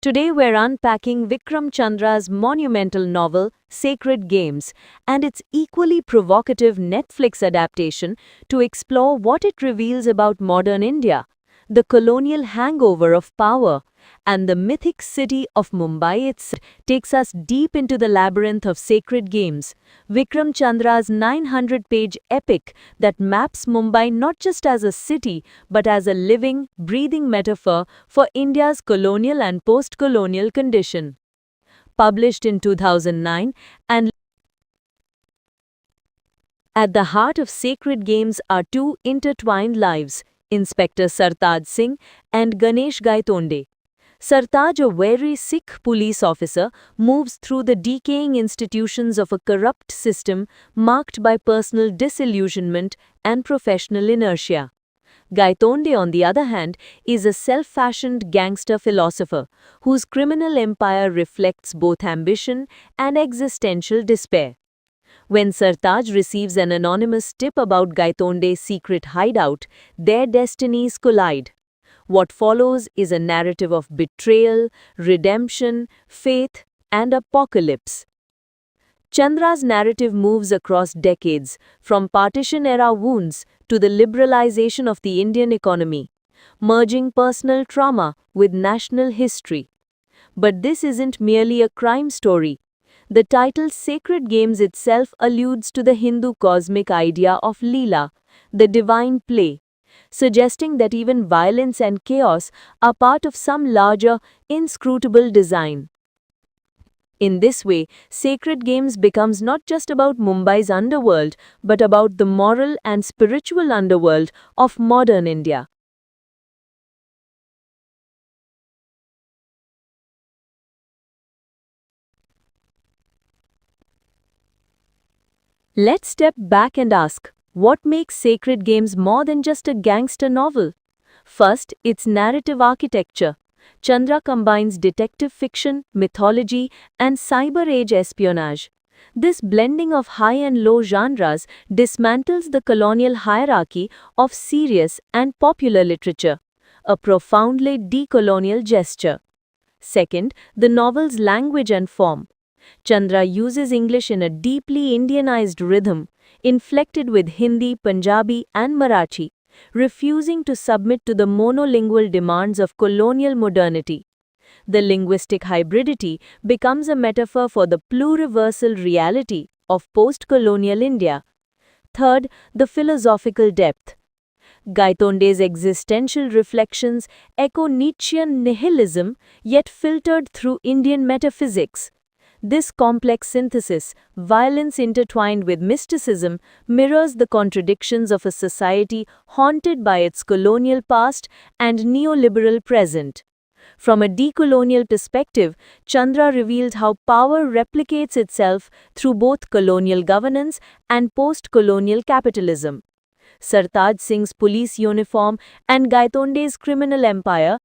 Today we're unpacking Vikram Chandra's monumental novel, Sacred Games, and its equally provocative Netflix adaptation to explore what it reveals about modern India, the colonial hangover of power, and the mythic city of Mumbai itself takes us deep into the labyrinth of sacred games. Vikram Chandra's 900-page epic that maps Mumbai not just as a city but as a living, breathing metaphor for India's colonial and post-colonial condition. Published in 2009 and at the heart of Sacred Games are two intertwined lives, Inspector Sartaj Singh and Ganesh Gaitonde. Sartaj, a wary Sikh police officer, moves through the decaying institutions of a corrupt system marked by personal disillusionment and professional inertia. Gaitonde, on the other hand, is a self-fashioned gangster philosopher whose criminal empire reflects both ambition and existential despair. When Sartaj receives an anonymous tip about Gaitonde's secret hideout, their destinies collide. What follows is a narrative of betrayal, redemption, faith, and apocalypse. Chandra's narrative moves across decades, from partition-era wounds to the liberalization of the Indian economy, merging personal trauma with national history. But this isn't merely a crime story. The title Sacred Games itself alludes to the Hindu cosmic idea of Leela, the divine play, suggesting that even violence and chaos are part of some larger, inscrutable design. In this way, Sacred Games becomes not just about Mumbai's underworld, but about the moral and spiritual underworld of modern India. Let's step back and ask, what makes Sacred Games more than just a gangster novel? First, its narrative architecture. Chandra combines detective fiction, mythology, and cyber-age espionage. This blending of high and low genres dismantles the colonial hierarchy of serious and popular literature, a profoundly decolonial gesture. Second, the novel's language and form. Chandra uses English in a deeply Indianized rhythm, inflected with Hindi, Punjabi, and Marathi, refusing to submit to the monolingual demands of colonial modernity. The linguistic hybridity becomes a metaphor for the pluriversal reality of post-colonial India. Third, the philosophical depth. Gaitonde's existential reflections echo Nietzschean nihilism, yet filtered through Indian metaphysics. This complex synthesis, violence intertwined with mysticism, mirrors the contradictions of a society haunted by its colonial past and neoliberal present. From a decolonial perspective, Chandra reveals how power replicates itself through both colonial governance and post-colonial capitalism. Sartaj Singh's police uniform and Gaitonde's criminal empire